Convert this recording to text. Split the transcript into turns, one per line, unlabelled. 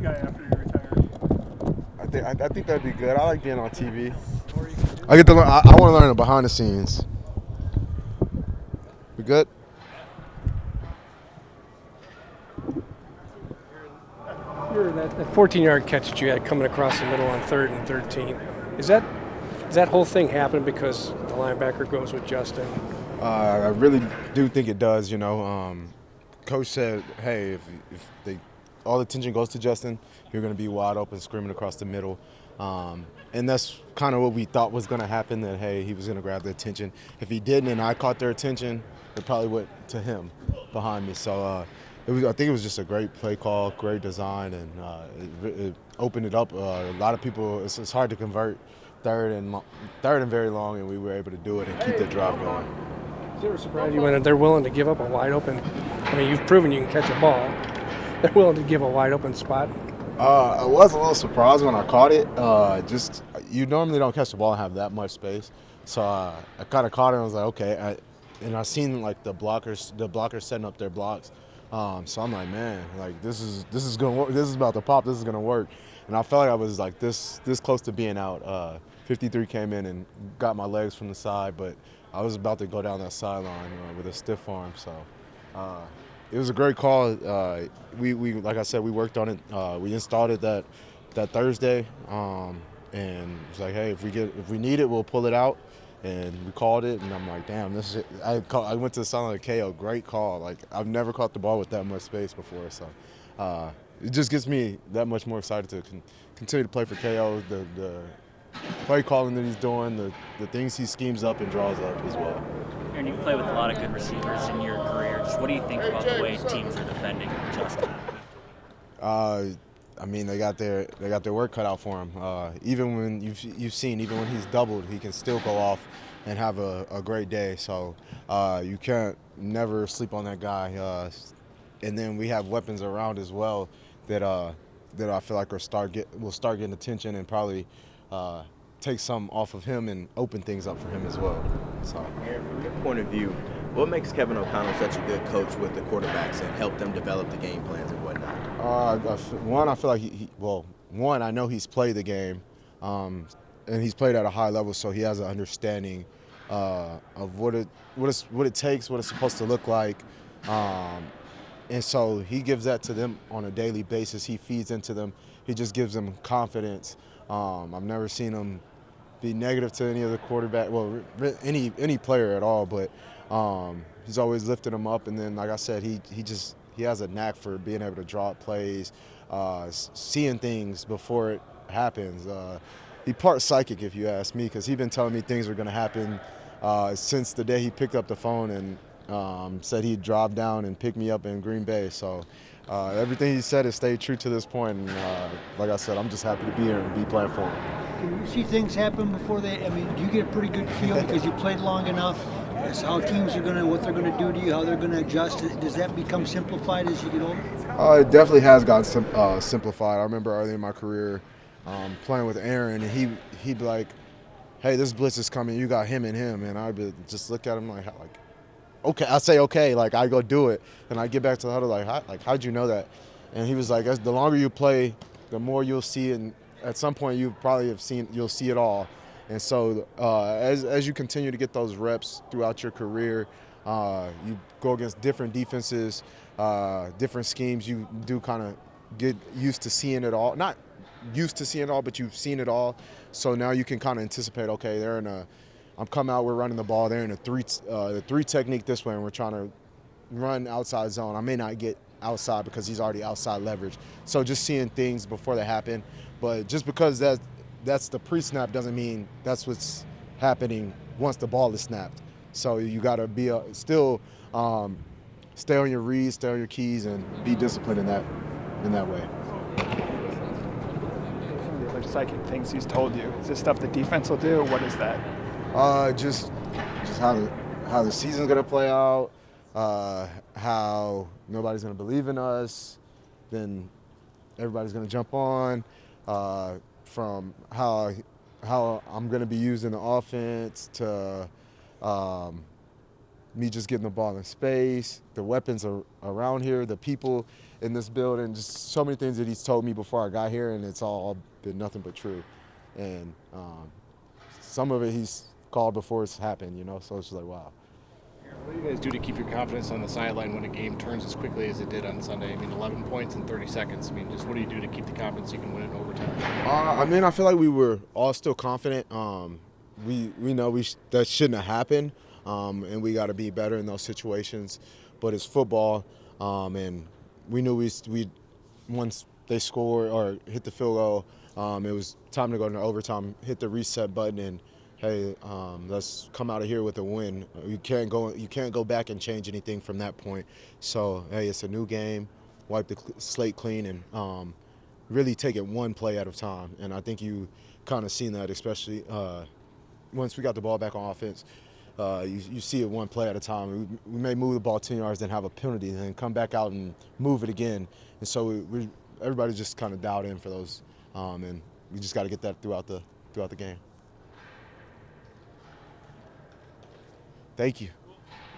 guy after you retire?
I think that'd be good. I like being on TV. I get to learn. I want to learn the behind the scenes. We good?
That 14-yard catch that you had coming across the middle on 3rd and 13, is that whole thing happen because the linebacker goes with Justin?
I really do think it does. Coach said, "Hey, if all the attention goes to Justin, you're going to be wide open, screaming across the middle." And that's kind of what we thought was going to happen. That hey, he was going to grab the attention. If he didn't, and I caught their attention, it probably went to him behind me. So I think it was just a great play call, great design, and it opened it up. A lot of people, it's hard to convert third and very long, and we were able to do it and keep the drive going.
Does it ever surprise you when they're willing to give up a wide open? I mean, you've proven you can catch a ball. They're willing to give a wide open spot.
I was a little surprised when I caught it. Just you normally don't catch the ball and have that much space, so I kind of caught it and I was like, okay. And I seen like the blockers setting up their blocks. So I'm like, man, like this is gonna work. This is about to pop. This is gonna work. And I felt like I was like this close to being out. 53 came in and got my legs from the side, but I was about to go down that sideline with a stiff arm. So it was a great call. We like I said, we worked on it. We installed it that Thursday, and it was like, hey, if we need it, we'll pull it out. And we called it, and I'm like, damn, this is it. I went to the silent KO. Great call. Like I've never caught the ball with that much space before, so it just gets me that much more excited to continue to play for KO. The play calling that he's doing, the things he schemes up and draws up as well.
And you play with a lot of good receivers in your career. Just what do you think about the way teams are defending Justin?
I mean, they got their work cut out for him. Even when you've seen, even when he's doubled, he can still go off and have a great day. So you can't never sleep on that guy. And then we have weapons around as well that I feel like will start getting attention and probably take some off of him and open things up for him as well. So,
Aaron, from your point of view, what makes Kevin O'Connell such a good coach with the quarterbacks and help them develop the game plans and whatnot?
I feel like I know he's played the game, and he's played at a high level, so he has an understanding of what it takes, what it's supposed to look like, and so he gives that to them on a daily basis. He feeds into them. He just gives them confidence. I've never seen him be negative to any other quarterback, any player at all, but he's always lifted them up. And then, like I said, he has a knack for being able to draw up plays, seeing things before it happens. He part psychic, if you ask me, because he's been telling me things are going to happen since the day he picked up the phone and said he'd drive down and pick me up in Green Bay. So everything he said has stayed true to this point. And like I said, I'm just happy to be here and be playing for him.
Can you see things happen before do you get a pretty good feel because you played long enough as how teams are what they're going to do to you, how they're going to adjust? Does that become simplified as you get older?
It definitely has gotten simplified. I remember early in my career playing with Aaron, and he'd be like, hey, this blitz is coming, you got him and him. And I'd be just look at him like okay, I say okay, like I go do it. And I get back to the huddle how'd you know that? And he was like, the longer you play, the more you'll see it. And at some point you'll see it all. And so as you continue to get those reps throughout your career, you go against different defenses, different schemes, you do kind of get used to seeing it all. Not used to seeing it all, but you've seen it all. So now you can kind of anticipate, okay, I'm coming out, we're running the ball, they're in the three technique this way, and we're trying to run outside zone. I may not get outside because he's already outside leverage. So just seeing things before they happen. But just because that's the pre-snap doesn't mean that's what's happening once the ball is snapped. So you got to be still stay on your reads, stay on your keys, and be disciplined in that way.
The other psychic things he's told you, is this stuff the defense will do? What is that?
Just how the season's gonna play out, how nobody's gonna believe in us, then everybody's gonna jump on. From how I'm gonna be used in the offense to me just getting the ball in space, the weapons are around here, the people in this building, just so many things that he's told me before I got here, and it's all been nothing but true. And some of it he's called before it's happened, so it's just like, wow.
What do you guys do to keep your confidence on the sideline when a game turns as quickly as it did on Sunday? 11 points in 30 seconds. Just what do you do to keep the confidence you can win in overtime?
I feel like we were all still confident. We know that shouldn't have happened, and we got to be better in those situations. But it's football, and we knew we once they scored or hit the field goal, it was time to go into overtime, hit the reset button, and hey, let's come out of here with a win. You can't go back and change anything from that point. So hey, it's a new game. Wipe the slate clean and really take it one play at a time. And I think you kind of seen that, especially once we got the ball back on offense. You see it one play at a time. We may move the ball 10 yards, then have a penalty, and then come back out and move it again. And so everybody just kind of dialed in for those, and we just got to get that throughout the game. Thank you.